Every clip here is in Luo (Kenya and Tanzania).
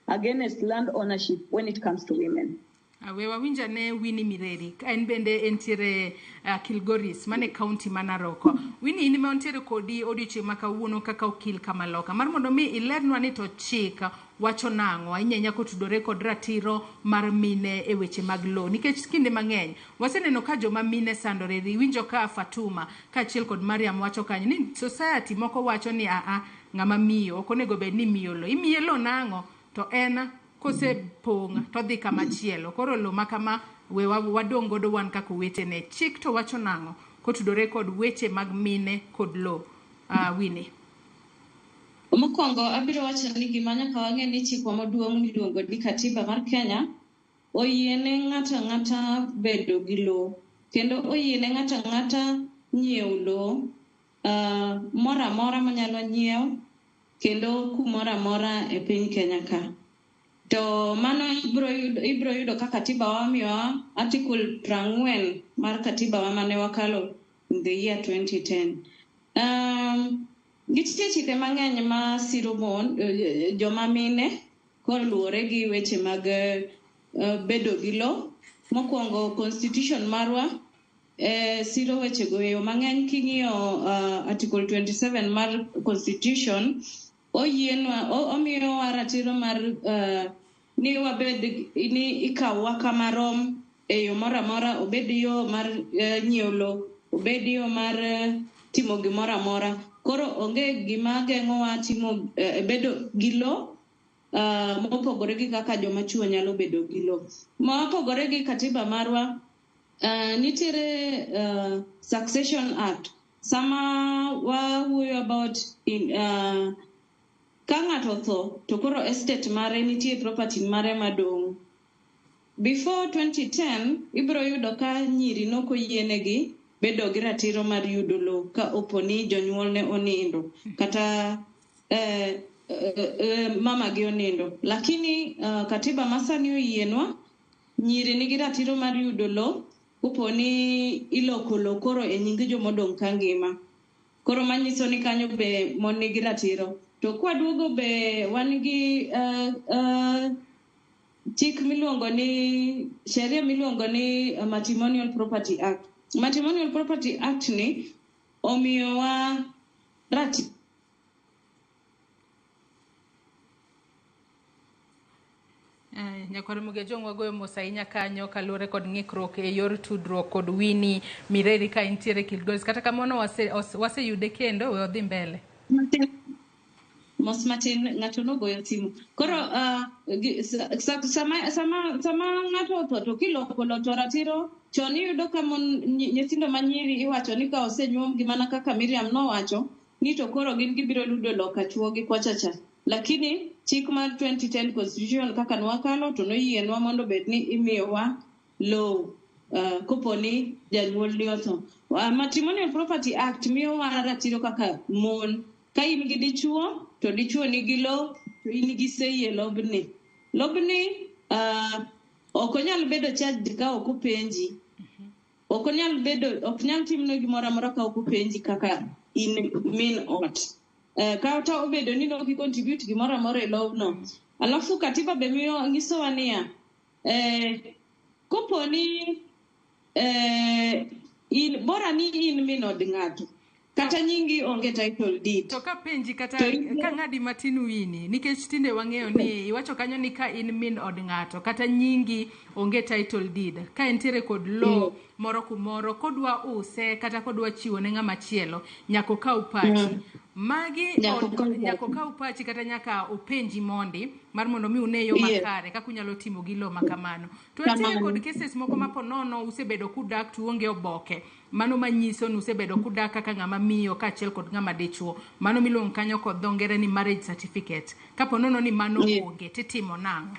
against land ownership when it comes to women. We wawinja ne Winnie Mireri, en bende entiere Kilgoris, mane county manaroko. Winnie inime ontiere kodi odiochieng' maka wuono kaka okil kamaloka. Mar mondo mi ilernwa ni to chik wacho nang'o ahinya kotudore kod ratiro mar mine e weche mag lo. Nikech kinde mang'eny waseneno ka joma mine sandore, winjo ka Fatuma kaachiel kod Mariam wacho kanyo ni society moko wacho ni ng'ama miyo ok onego bed ni miyo lo. Imiye lo nang'o to en kose pong' to dhi kama chielo. Koro lo makama we wadong' godo wan kaka wetene. Chik to wacho nang'o kotudore kod weche mag mine kod lo. Winnie. Mokwongo abiro wacho ni gima nyaka wang'e ni chik maduong' miluongo ni katiba mar Kenya oyiene ng'ata bedo gi lo, kendo oyiene ng'ata nyiewo lo mora mora manyalo nyiewo kendo kumora mora e piny Kenya ka. To mano ibro yudo ka katiba wa miyowa article 40 mar katiba wa mane wakalo in the year 2010. Nitie chike mang'eny ma siro joma mine koluwore gi weche mag bedo gi lo. Mokwongo constitution marwa siro weche go yo mang'eny. King'iyo article 27 mar constitution omiyowa ratiro mar ni wabed ni ikawa kamarom e yo mora mora, obed yo mar nyiewo lo, obed yo mar timo gimora mora. Koro onge gima geng'owa timo bedo gi lo mopogore gi kaka joma chuo nyalo bedo gi lo. Mopogore gi katiba marwa, nitiere Succession Act. Sama wawuoyo about ka ng'ato tho to koro estate mare nitie property mare madong'. Before 2010 ibro yudo ka nyiri nokoyienegi bedo gi ratiro mar yudo lo ka oponi jonyuol ne onindo kata mama gi onindo. Lakini katiba masani oyienwa nyiri nigi ratiro mar yudo lo oponi iloko lo koro e nying jomodong' ka ngima. Koro manyiso ni kanyo be mon nigi ratiro. To kwaduogo be wan gi chik miluongo ni sheria miluongo ni Matrimonial Property Act. Matrimonial Property Act ni omiyowa Nyakwar Muge jong wagoyo mos ahinya kanyo kaluwore kod ng'ikruok e yor tudruok kod Winnie Mireri ka entiere Kilgoris. Kata kamano waseyude kendo we odhi mbele. Mos matin ng'ato nogoyo simu. Koro sama ng'ato otho to kiloko lo to ratiro chon iyudo ka nyithindo manyiri iwacho ni ka osenyuom gimana kaka Miriam nowacho ni to koro gin gibiro ludo lo ka chuo gi kwachacha. Lakini chik mar 2010 constitution kaka nwakalo to noyienwa mondo bed ni imiyowa lo koponi janyuol ni otho. Matrimonial Property Act miyowa ratiro kaka mon. Ka in gi dichuo to dichuo nigi lo to in gi sei e lobni. Lobni ok onyal bedo charged ka ok openji. Ok nyal timno gimoro amora ka ok openji kaka in min ot. Ka to obedo ni no ki contribute gimoro amora e lobno. Alafu katiba be miyo ngisowa niya koponi in bora ni in min od ng'ato kata nyingi onge title deed. To ka penji kata ka ng'adi matin Winnie, nikech tinde wang'eyo ni iwacho kanyo ni ka in min od ng'ato kata nyingi onge title deed, ka entiere kod lo moro kumoro kodwa use kata kodwa chiwo ne ng'ama chielo nyaka okaw pachi. Magi nyaka okaw pachi kata nyaka openji mondi mar mondo mi uneyo makare kaka unyalo timo gi lo makamano. To entiere kod cases moko ma ponono usebedo kudak tu onge oboke. Mano manyiso ni usebedo kudak kaka ng'ama miyo kaachiel kod ng'ama dichuo. Mano miluongo kanyo kod dho ngere ni marriage certificate. Ka ponono ni mano onge titimo nang'o?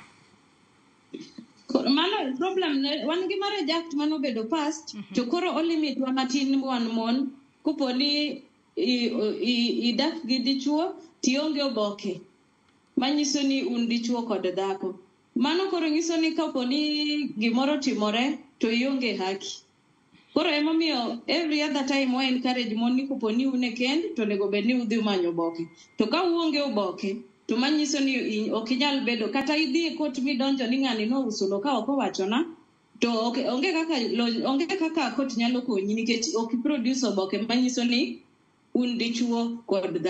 Mano problem wan gi marriage act mano bedo past to koro o limit wa matin wan mon koponi idak gi dichuo tionge oboke manyiso ni un dichuo kod dhako. Mano koro nyiso ni kaponi gimoro timore to ionge haki. Koro emomiyo every other time we encourage mon ni koponi une kend to nego bed ni udhi manyo oboke. To ka uonge oboke to manyiso ni ok inyal bedo kata idhi e court midonjo ni ng'ani no uso lo ka ok owachona to onge kaka court nyalo konyi nikech ok iproduce oboke manyiso ni un dichuo kod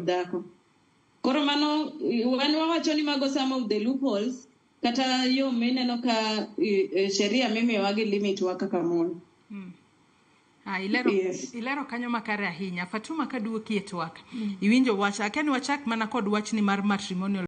dhako. Koro mano wan wawacho ni mago some of the loopholes kata yo mineno ka sheria mimiyowa gi limit wa kaka mon. Ilero kanyo makare ahinya. Fatuma kaduoki e twak. Iwinjo wach akeni wachak mana kod wachni mar matrimonial